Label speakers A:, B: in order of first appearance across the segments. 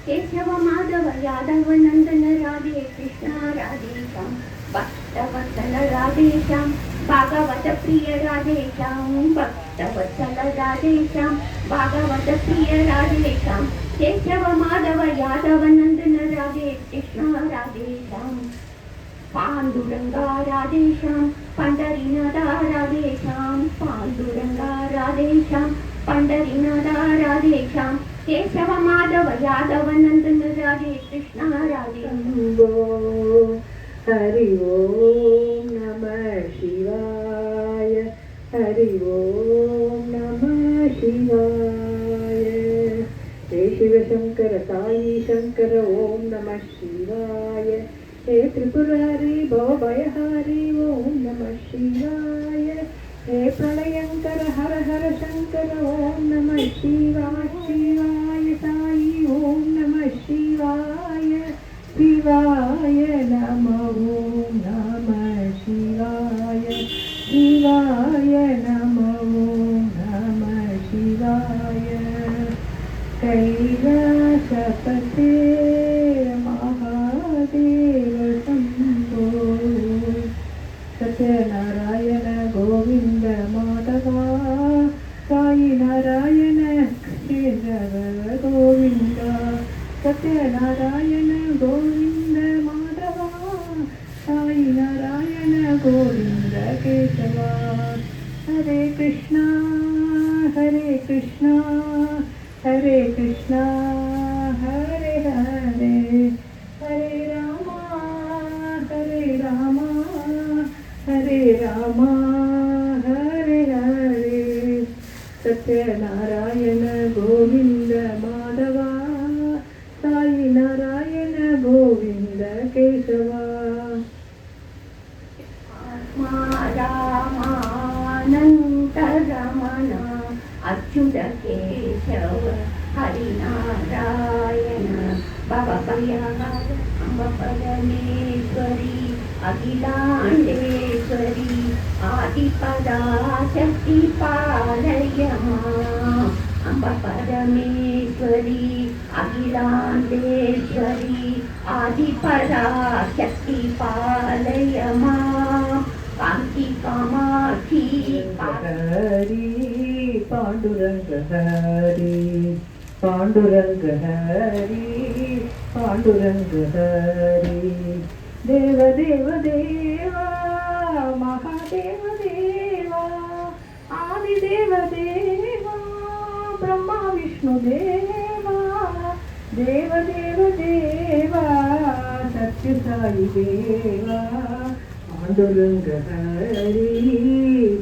A: केशव माधव यादव नंदन राधे कृष्ण राधेश्याम भक्तवत्सल राधेश्याम भागवत प्रिय राधेश्याम भक्तवत्सल राधेश्याम भागवत प्रिय राधेश्याम केशव माधव यादव नंदन राधे कृष्ण राधेश्याम पांडुरंगा राधेश्याम पंढरीनाथा राधेश्याम पांडुरंगा राधेश्याम पंढरीनाथा राधेश्याम केशव माधव यादव नंदन राधे कृष्ण राधे।
B: हरि ओम नमः शिवाय हरि ओम नमः शिवाय। हे शिव शंकर साई शंकर ओम नमः शिवाय। हे त्रिपुरारी भवभयहारी ओम नमः शिवाय। हे प्रलयंकर हर हर शंकर ओम नमः शिवाय शिवाय साई ओम नमः शिवाय शिवाय नमः ओम नमः शिवाय शिवाय नमः ओम नमः शिवाय। कैलासपते महादेव शंभो सत्यनारायण गोविंद माधवा साई नारायण केशव गोविंद सत्यनारायण गोविंद माधवा साई नारायण गोविंद केशव। हरे कृष्णा हरे कृष्णा हरे कृष्णा हरे हरे हरे रामा हरे रामा हरे हरे। सत्यनारायण गोविंद माधवा साई नारायण गोविंद केशवा।
A: रामानंद रमण अच्युत केशव हरिनारायण भवभयहर अम्ब परमेश्वरी अखिलांडेश्वरी आदिपराशक्ति पालय मां अम्ब परमेश्वरी अखिलांडेश्वरी आदिपराशक्ति पालय मां कांति कामाक्षी
B: हरि पांडुरंग हरि पांडुरंग हरि पांडुरंग हरि। देव देव देवा महादेव देवा आदिदेव देवा ब्रह्मा विष्णु देवा देव देव देवा सत्य साई देवा। पांडुरंग हरि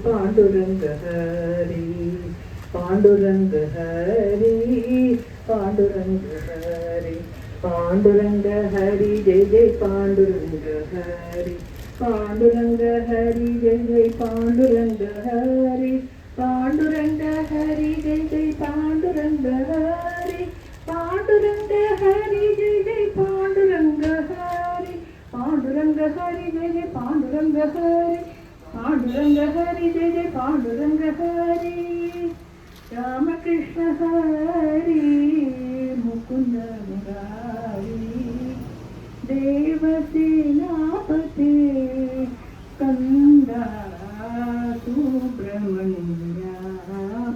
B: पांडुरंग हरि पांडुरंग हरि पांडुरंग हरि पांडुरंग हरि जय जय पांडुरंग हरि पांडुरंग हरि जय जय पांडुरंग हरि पांडुरंग हरि जय जय पांडुरंग हरि पांडुरंग हरि जय जय पांडुरंग हरि पांडुरंग हरि जय जय पांडुरंग हरि पांडुरंग हरि जय जय पांडुरंग हरि। राम कृष्ण हरि मुकुंद मुरारी देवसेनापते कंदा सुब्रह्मण्या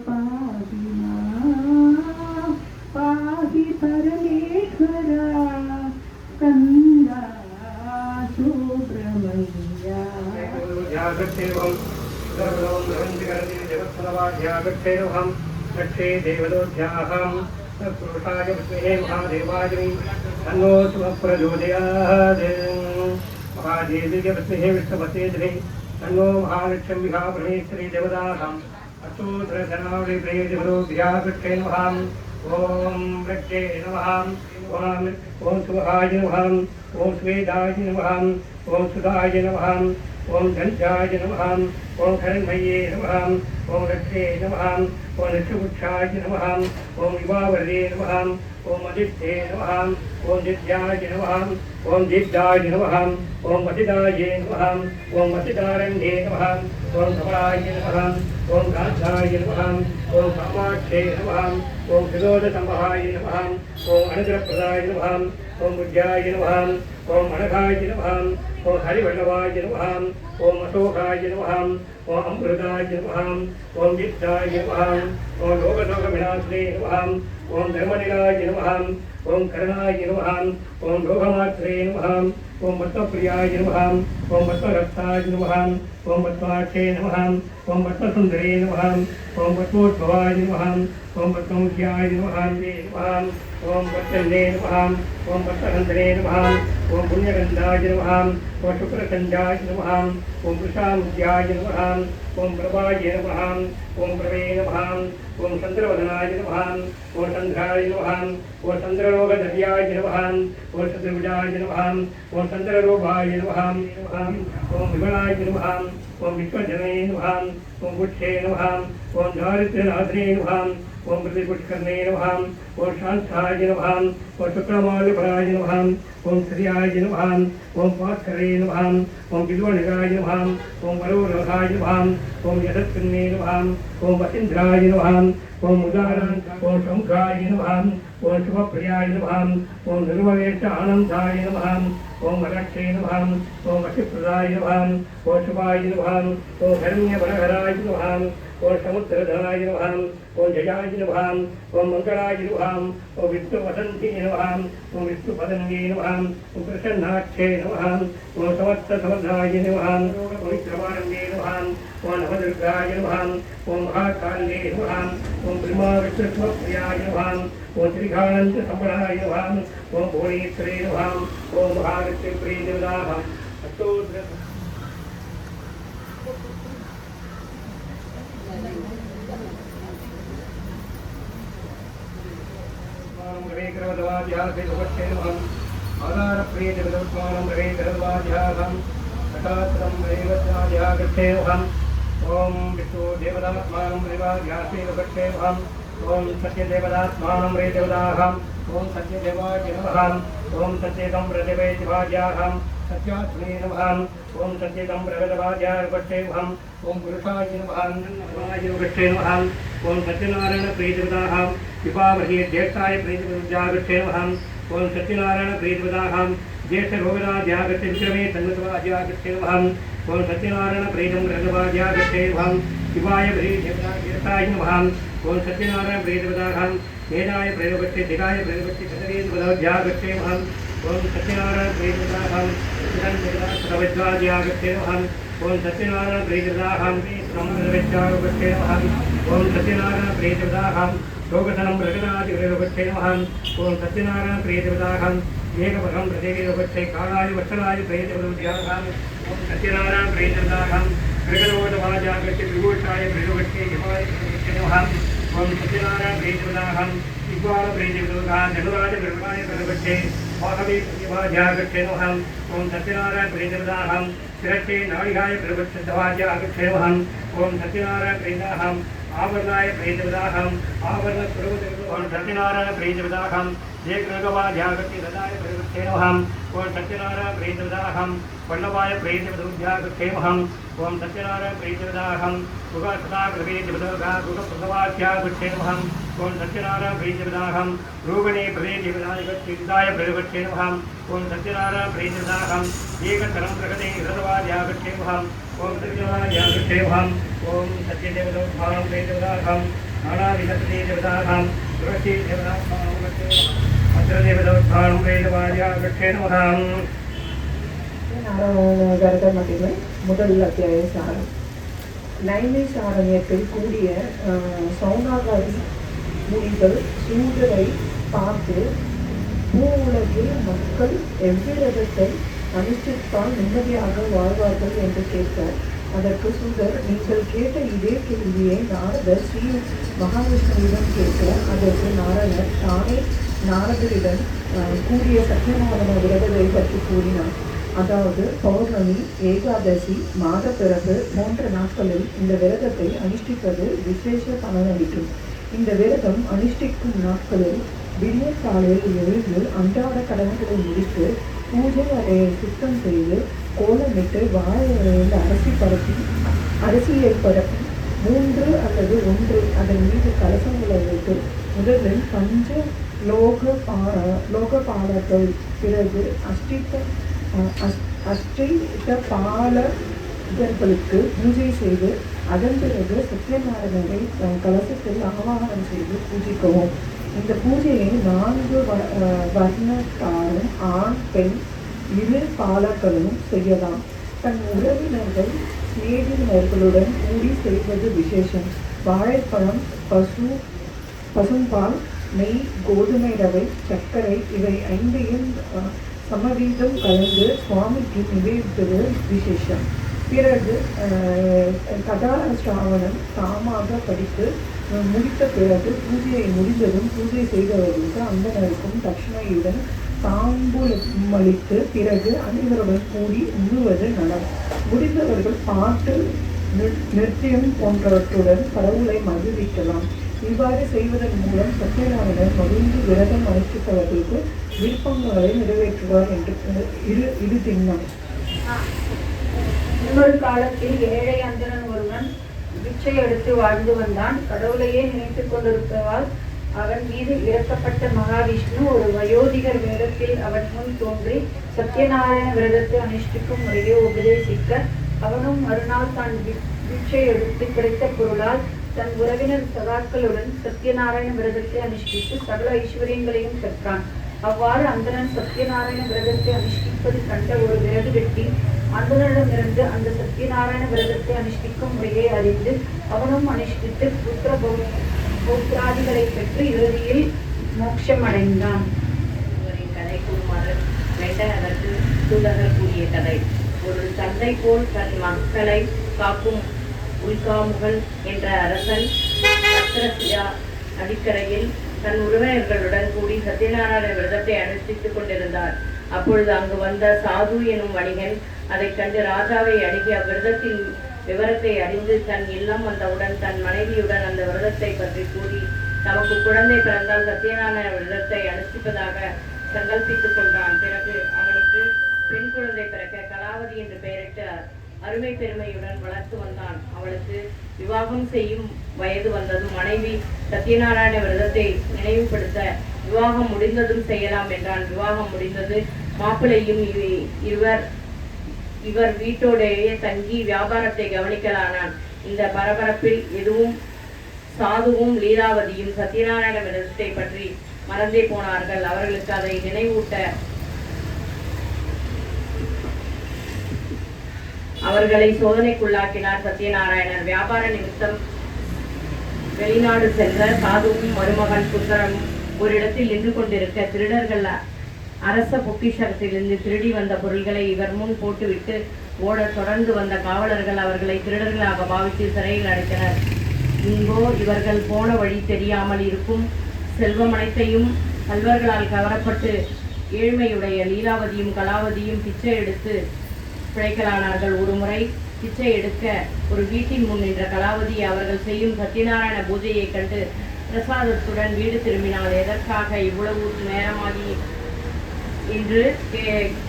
B: पाहि मां पाहि परमेश्वरा कंदा सुब्रह्मण्या।
C: वत्सलवाध्यागच्छेदहं दक्षे देवदोध्याहं तत्पुरुषाय विद्महे महादेवाय तन्नो शुभः प्रचोदयात् महादेवीय विद्महे विष्णुपते धीमहि तन्नो महालक्ष्मी परमेश्वरी देवताहम् अष्टोत्तरधनावली प्रियदेवताभ्यागच्छे नमः ओम वृक्षे नमः ओम सुहाय नमः ओम स्वेदाय नमः ओम सुधाय नमः ओम धनजाय नमः ओम हरणमये नमः ओम रक्षे नमः ओम ऋषिवृक्षाय नमः ओम युवावरे नमः ओम अदित्ये नमः ओम दिव्याय नमः ओम दीप्ताय नमः ओम मतिदाय नमः ओम मतिदारण्ये नमः ओम कमलाय नमः ओम कांताय नमः ओम कामाक्षे नमः ओम विरोधसंहाय नमः ओम अनुग्रहप्रदाय नमः ओम बुद्ध्याय नमः ओम अनघाय नमः ओम हरिवल्लभाय नमः ओम अशोकाय नमः ओम अमृताय नमः ओम जित्ताय नमः ओम लोकशोकविनाशिने नमः ओम धर्मनिलाय नमः ओम करणाय नमः ओम लोकमात्रे नमः ओम वत्सप्रियाय नमः ओम वत्सरक्षाय नमः ओम वत्साक्षे नमः ओम वत्ससुन्दरे नमः ओम वत्सोद्भवाय नमः ओम वत्समुख्याय नमः ओम वत्सन्ने नमः ओम वत्सहन्तरे नमः ओम पुण्यगन्धाय नमः ओम शुक्रसंध्याय नमः ओम वृषामुख्याय नमः ओम प्रभाय नमः ओम प्रवे नमः ओम चन्द्रवदनाय नमः ओम चन्द्राय नमः ओम चन्द्रलोकधर्याय नमः ओम चतुर्भुजाय नमः ओम चन्द्ररूपाय नमः ओम विमलाय नमः ओम विश्वजने नमः ओम गुच्छे नमः ओम दारिद्र्यनाशने नमः ओम प्रतिपुष्करणे नमः ओम शान्ताय नमः ओम शुक्रमालफलाय नमः ओम श्रियाय नमः ओम पात्करे नमः ओम बिल्वनिगाय नमः ओम वरोरहाय नमः ओम यशस्विने नमः ओम वसिन्ध्राय नमः ओम उदाराय ओम शंखाय नमः ओम शुभप्रियाय नमः ओम निर्मलेश आनन्दाय नमः ओम अलक्षे नमः ओम वशिप्रदाय नमः ओम शुभाय नमः ओम हिरण्यवरहराय नमः ओम समुद्रधराय नमः ओम जयाय नमः ओम मंगलाय नमः ओम विष्णुवसन्ते नमः ओम विष्णुपदन्ये नमः ओम प्रसन्नाक्षे नमः ओम समर्थसमर्थाय नमः ओम विक्रमानन्दे नमः ओम नवदुर्गाय नमः ओम महाकाल्ये नमः ओम ब्रह्मा विष्णुस्वप्रियाय नमः ओम श्रीघानन्द संवराय नमः ओम भुवनेश्वरे नमः ओम महालक्ष्मी देवताः अष्टोत्तर आधारप्रियजगदोत्मानं रवेकरवाध्याहं तथात्रं रैवत्याध्यागच्छेऽहम् ॐ विष्णुदेवतात्मानं रैवाध्यासेवगच्छेऽहम् ॐ सत्यदेवतात्मानं रैदेवताहम् ॐ सत्यदेवाय नमः ॐ सत्यदं रजवेतिभाज्याहं सत्यात्मने नमः ॐ सत्यदं रजतभाज्यागच्छेऽहम् ॐ पुरुषाय नमः गच्छेऽहम् ॐ सत्यनारायण प्रियदेवताहं विभावहे ज्येष्ठाय प्रियदेवतागच्छेऽहम् ओम सत्यनारायण प्रेतवदाहं ज्येष्ठभोगदाध्यागच्छे विक्रमे तन्मत्वाध्यागच्छेऽहम् ओम सत्यनारायण प्रेतं ग्रहवाध्यागच्छेऽहम् शिवाय प्रेतदेवताय नमः ओम सत्यनारायण प्रेतवदाहं वेदाय प्रेतवच्चे दिगाय प्रेतवच्चे कतरेन्द्रवदाध्यागच्छेऽहम् ओम सत्यनारायण प्रेतवदाहं विद्वाध्यागच्छेऽहम् ओम सत्यनारायण प्रेतवदाहं ब्रह्मवेद्यागच्छेऽहम् ओम सत्यनारायण प्रेतवदाहं लोकधनं प्रगदादिग्रहवच्छेऽहम् ओम सत्यनारायण प्रियदेवताहम् एकपदं प्रदेवीवच्छे कालाय वत्सलाय प्रियदेवताभ्याहम् ओम सत्यनारायण प्रियदेवताहम् प्रगदोदवाजागच्छे विभूषाय प्रियवच्छे हिमाय प्रियदेवताहम् ओम सत्यनारायण प्रियदेवताहम् विद्वान प्रियदेवताहम् धनुराज ब्रह्माय प्रियवच्छे वाहवे प्रियवाजागच्छेऽहम् ओम सत्यनारायण प्रियदेवताहम् शिरच्छे नाडिगाय प्रियवच्छे दवाजागच्छेऽहम् ओम सत्यनारायण प्रियदेवताहम् आवरणाय प्रेतवदाहम् आवरण सर्वदेवतां सत्यनारायण प्रेतवदाहम् एकगवाध्यागति हृदाय प्रेतवच्छेऽहम् ओम सत्यनारायण प्रेतवदाहम् वल्लभाय प्रेतवदुध्यागच्छेऽहम् ओम सत्यनारायण प्रेतवदाहम् गुगसदाग्रवेतवदगा गुगप्रसवाध्यागच्छेऽहम् ओम सत्यनारायण प्रेतवदाहम् रूपिणे प्रेतवदाय प्रेतवच्छेऽहम् ओम सत्यनारायण प्रेतवदाहम् एकतरं प्रगते हृदवाध्यागच्छेऽहम् ओम सत्यनारायणाध्यागच्छेऽहम् ओम सत्यदेवतां प्रेतवदाहम् नानाविधदेवतां सुरक्षे देवतां अत्रदेवतां प्रेतवाध्यागच्छेऽहम्
B: நாராயண கருட மகிமை முதல் அத்தியாயம் சாரம் நைமிசாரண்யத்தில் கூடிய சௌனாகாதி முனிகள் சூதரை பார்த்து பூவுலகில் மக்கள் எவ்விரதத்தை அனுஷ்டித்தால் நிம்மதியாக வாழ்வார்கள் என்று கேட்டார். அதற்கு சூதர், நீங்கள் கேட்ட இதே கேள்வியை நாரதர் ஸ்ரீ மகாவிஷ்ணுவிடம் கேட்க, அதற்கு நாரதர் தானே நாரதரிடம் கூடிய சத்தியநாராயண விரதத்தை பற்றி கூறினார். அதாவது பௌர்ணமி, ஏகாதசி, மாதப்பிறப்பு போன்ற நாட்களில் இந்த விரதத்தை அனுஷ்டிப்பது விசேஷ பலனளிக்கும். இந்த விரதம் அனுஷ்டிக்கும் நாட்களில் விடிய காலையில் எழுந்து அன்றாட கடன்களை முடித்து பூஜை அறையை சுத்தம் செய்து கோலமிட்டு வாழை இலையில் அரிசியை பரப்பி 3 அல்லது 1 அதன் மீது கலசங்களை வைத்து முதலில் பஞ்ச லோகபாலர்கள், பிறகு அஷ்டித பாலகர்களுக்கு பூஜை செய்து அதன் பிறகு சத்யநாராயணரை கலசத்தில் ஆவாகனம் செய்து பூஜிக்கவும். இந்த பூஜையை 4 வர்ணத்தாரும் ஆண் பெண் இரு பாலர்களும் செய்யலாம். தன் உறவினர்கள் சிநேகிதர்களுடன் கூடி செய்வது விசேஷம். வாழைப்பழம், பசும்பால், நெய், கோதுமை ரவை, சர்க்கரை இவை 5ஐயும் சமவீதம் கலந்து சுவாமிக்கு நிவேதிப்பது விசேஷம். பிறகு கதாசிராவணம் தாமாக படித்து முடித்த பிறகு பூஜையை முடிந்ததும் பூஜை செய்தவர்களுக்கு அந்தனருக்கும் தட்சிணையுடன் தாம்பூலம் அளித்து பிறகு அனைவருடன் கூடி உண்ணுவது நலம். முடிந்தவர்கள் பாட்டு, நிருத்தியம் போன்றவற்றுடன் கடவுளை மகிழ்விக்கலாம். இவ்வாறு செய்வதன் மூலம் சத்யநாராயணர் மகிழ்ந்து விரதம் அனுஷ்டித்தவர்களுக்கு விருப்பங்களை நிறைவேற்றுவார் என்று இது திண்ணம்.
A: இன்னொரு காலத்தில் ஏழை அந்தணன் ஒருவன் பிச்சை எடுத்து வாழ்ந்து வந்தான். கடவுளையே நினைத்துக் கொண்டிருப்பதால் அவன் மீது இறக்கப்பட்ட மகாவிஷ்ணு ஒரு வயோதிகர் வேடத்தில் அவன் முன் தோன்றி சத்யநாராயண விரதத்தை அனுஷ்டிக்கும் முறையை உபதேசிக்க, அவனும் மறுநாள் தான் பிச்சை எடுத்து கிடைத்த பொருளால் தன் உறவினர் சகாக்களுடன் சத்யநாராயண விரதத்தை அனுஷ்டித்து சகல ஐஸ்வர்யங்களையும் பெற்றான். அவ்வாறு அந்தணன் சத்யநாராயண விரதத்தை அனுஷ்டிப்பது கண்ட ஒரு விறகு வெட்டி அந்தணனிடமிருந்து அந்த சத்யநாராயண விரதத்தை அனுஷ்டிக்கும் முறையை அறிந்து அவனும் அனுஷ்டித்து பௌத்திராதிகளை பெற்று இறுதியில் மோட்சம் அடைந்தான்.
D: கதை கூறுமாறு அதற்கு சூதகர் கூறிய கதை. ஒரு தந்தை போல் தன் மக்களை காக்கும் உல்காமுகன் என்ற அரசன் பத்ரசியா நதிக்கரையில் தன் உறவினர்களுடன் கூடி சத்யநாராயண விரதத்தை அனுஷ்டித்துக் கொண்டிருந்தார். அப்பொழுது அங்கு வந்த சாது எனும் வணிகன் அதை கண்டு ராஜாவை அணுகி அவ்விரதத்தின் விவரத்தை அறிந்து தன் இல்லம் வந்தவுடன் தன் மனைவியுடன் அந்த விரதத்தை பற்றி கூறி தமக்கு குழந்தை பிறந்தால் சத்யநாராயண விரதத்தை அனுஷ்டிப்பதாக சங்கல்பித்துக் கொண்டான். பிறகு அவனுக்கு பெண் குழந்தை பிறக்க கலாவதி என்று பெயரிட்டு அருமை பெருமையுடன் வளர்த்து வந்தான். அவளுக்கு விவாகம் செய்யும் வயது வந்ததும் மனைவி சத்யநாராயண விரதத்தை நினைவுபடுத்த விவாகம் முடிந்ததும் செய்யலாம் என்றான். விவாகம் முடிந்தது. மாப்பிள்ளையும் இவர் வீட்டோடையே தங்கி வியாபாரத்தை கவனிக்கலானான். இந்த பரபரப்பில் எதுவும் சாதுவும் லீலாவதியும் சத்யநாராயண விரதத்தை பற்றி மறந்தே போனார்கள். அவர்களுக்கு அதை நினைவூட்ட அவர்களை சோதனைக்குள்ளாக்கினார் சத்யநாராயணர். வியாபார நிமித்தம் வெளிநாடு சென்ற சாதுவும் மருமகன் புத்தரமும் ஒரு இடத்தில் நின்று கொண்டிருக்க திருடர்கள் அரச பொக்கிஷத்திலிருந்து திருடி வந்த பொருள்களை இவர் முன் போட்டுவிட்டு ஓட தொடர்ந்து வந்த காவலர்கள் அவர்களை திருடர்களாக பாவித்து சிறையில் அடைத்தனர். இங்கோ இவர்கள் போன வழி தெரியாமல் இருக்கும் செல்வம் அனைத்தையும் கல்வர்களால் கவரப்பட்டு ஏழ்மையுடைய லீலாவதியும் கலாவதியும் பிச்சை எடுத்து பிழைக்கலானார்கள். ஒரு முறை பிச்சை எடுக்க ஒரு வீட்டின் முன் நின்ற கலாவதி அவர்கள் செய்யும் சத்யநாராயண பூஜையை கண்டு பிரசாதத்துடன் வீடு திரும்பினாள். எதற்காக இவ்வளவு நேரமாகி என்று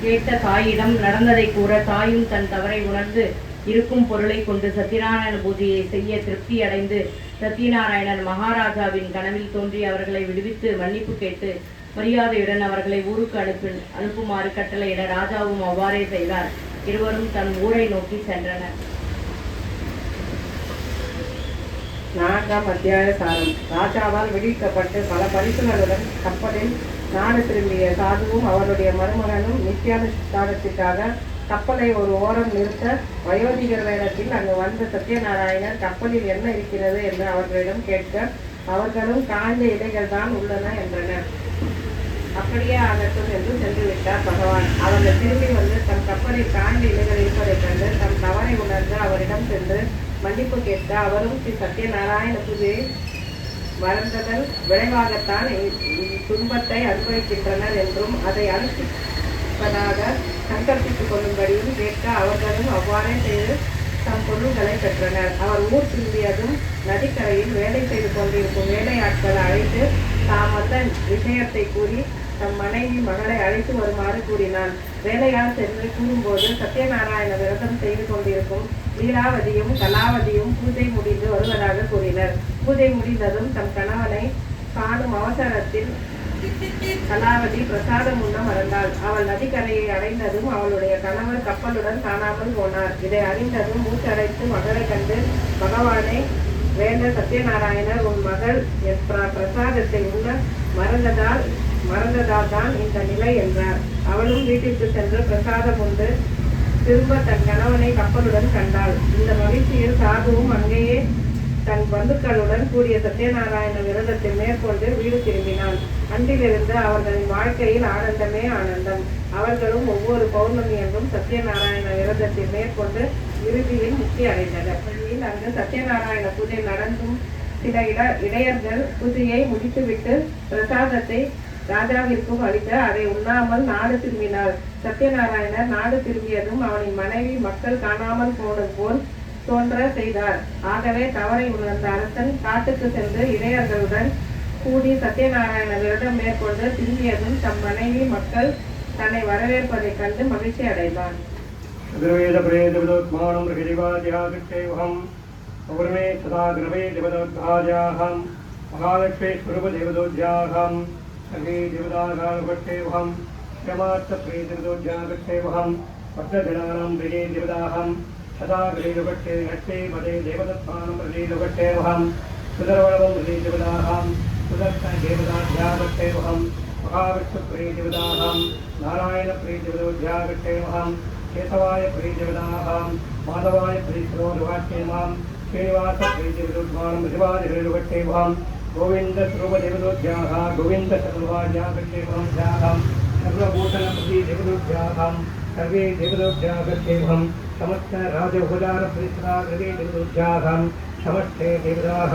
D: கேட்ட தாயிடம் நடந்ததை கூற, தாயும் தன் தவறை உணர்ந்து இருக்கும் பொருளை கொண்டு சத்யநாராயண பூஜையை செய்ய திருப்தி அடைந்து சத்யநாராயணன் மகாராஜாவின் கனவில் தோன்றி அவர்களை விடுவித்து மன்னிப்பு கேட்டு மரியாதையுடன் அவர்களை ஊருக்கு அனுப்புமாறு கட்டளையிட ராஜாவும் அவ்வாறே செய்தார். இருவரும் தன் ஊரை நோக்கி சென்றனர்.
B: 4ஆம் அத்தியாய சாரம். ராஜாவால் விடுவிக்கப்பட்டு பல பரிசுகளுடன் கப்பலில் நாடு திரும்பிய சாதுவும் அவருடைய மருமகனும் நித்தியானுஷ்டானத்திற்காக கப்பலை ஒரு ஓரம் நிறுத்த வயோதிகர் வேடத்தில் அங்கு வந்த சத்யநாராயணர் கப்பலில் என்ன இருக்கிறது என்று அவர்களிடம் கேட்க அவர்களும் காய்ந்த இலைகள் தான் உள்ளன என்றனர். அப்படியே ஆகட்டும் என்று சென்று விட்டார் பகவான். அவர்கள் திரும்பி வந்து தம் கப்பலில் காய்ந்த இலைகள் இருப்பதைக் கண்டு தம் தவறை உணர்ந்து அவரிடம் சென்று மன்னிப்பு கேட்க அவரும் ஸ்ரீ சத்யநாராயண பூஜையை மறந்ததன் விளைவாகத்தான் துன்பத்தை அனுபவிக்கின்றனர் என்றும் அதை அனுஷ்டிப்பதாக சங்கல்பித்துக் கொள்ளும்படியும் கேட்க அவர்களும் அவ்வாறே செய்து தம் பொருள்களை பெற்றனர். அவர் ஊர் திரும்பியதும் நதிக்கரையில் வேலை செய்து கொண்டிருக்கும் வேலையாட்களை அழைத்து தாம் வந்த விஷயத்தை கூறி தம் மனைவி மகளை அழைத்து வருமாறு கூறினான். வேலையார் சென்று கூறும்போது சத்யநாராயண விரதம் செய்து கொண்டிருக்கும் லீலாவதியும் கலாவதியும் பூஜை முடிந்து வருவதாக கூறினர். பூஜை முடிந்ததும் தம் கணவனை காணும் அவசரத்தில் கலாவதி பிரசாதம் உண்ண மறந்தாள். அவள் நதிக்கரையை அடைந்ததும் அவளுடைய கணவர் கப்பலுடன் காணாமல் போனார். இதை அறிந்ததும் மூச்சடைத்து மகளை கண்டு பகவானை வேண்ட சத்யநாராயணர் உன் மகள் பிரசாதத்தை உண்ண மறந்ததால் தான் இந்த நிலை என்றார். அவளும் வீட்டிற்கு சென்று பிரசாதம் உண்டு திரும்ப தன் கணவனை கப்பலுடன் கண்டாள். இந்த மகிழ்ச்சியில் சாதுவும் அங்கேயே தன் பந்துக்களுடன் கூடிய சத்யநாராயண விரதத்தை மேற்கொண்டு வீடு திரும்பினான். அன்றிலிருந்து அவர்களின் வாழ்க்கையில் ஆனந்தமே ஆனந்தம். அவர்களும் ஒவ்வொரு பௌர்ணமி என்றும் சத்யநாராயண விரதத்தை மேற்கொண்டு இறுதியில் முக்தி அடைந்தனர். வழியில் அங்கு சத்யநாராயண பூஜை நடந்தும் சில இடையர்கள் பூஜையை முடித்துவிட்டு பிரசாதத்தை ராஜாவிற்கும் அளித்து அதை உண்ணாமல் நாடு திரும்பினார். சத்யநாராயணர் நாடு திரும்பியதும் அவனின் மனைவி மக்கள் காணாமல் போனது போல் தோன்ற செய்தார். ஆகவே தவறை உணர்ந்த அரசன் காட்டுக்கு சென்று இடையர்களுடன் கூடி சத்யநாராயண விரதம் மேற்கொண்டு திரும்பியதும் தம் மனைவி மக்கள் தன்னை வரவேற்பதைக் கண்டு மகிழ்ச்சி அடைந்தான்.
C: पौर्णे सदा ग्रवे देवदोद्धाजाहं महालक्ष्मी स्वरूप देवदोद्याहं सर्वे देवदागानुगच्छेवहं श्रमार्थप्रिय देवदोद्यागच्छेवहं भक्तजनानां प्रिये देवदाहं सदा ग्रवेनुगच्छे हस्ते मदे देवदत्तानं प्रदेनुगच्छेवहं सुदर्वणवं प्रदे देवदाहं सुदर्शन देवदाध्यागच्छेवहं महाविष्णुप्रिय देवदाहं नारायणप्रिय देवदोद्यागच्छेवहं केशवाय प्रिय देवदाहं माधवाय प्रिय सरोदवाच्येमां श्रीनिवास प्रीतिविरुद्धानं शिवादिविरुगच्छेवहं गोविंद स्वरूप देवदोद्याः गोविंद सर्वाज्ञागच्छेवहं ध्याहं सर्वभूषण प्रति देवदोद्याहं सर्वे देवदोद्यागच्छेवहं समस्त राजभुजान प्रीतरा हृदय देवदोद्याहं समस्ते देवदाः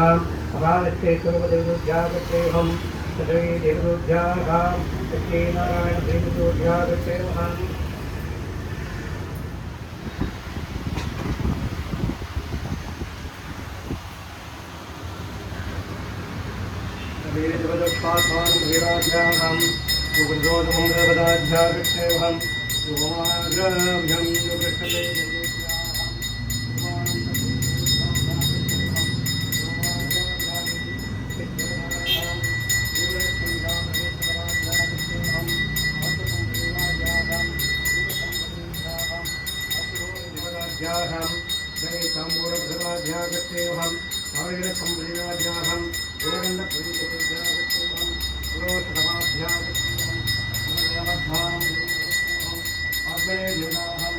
C: महालक्ष्मी स्वरूप देवदोद्यागच्छेवहं सर्वे देवदोद्याः सत्यनारायण देवदोद्यागच्छेवहं देवदत्तात्मानं वीराध्याहं सुगन्धोदमङ्गलपदाध्यागच्छेवहं सुमाग्रभ्यं योगक्षते देवदोद्याहं संपूर्णभद्राध्यागच्छेवहं गुरुगण्डपरिदेवध्यागच्छेवहं गुरोत्तमाध्यागच्छेवहं आत्मने देवदाहं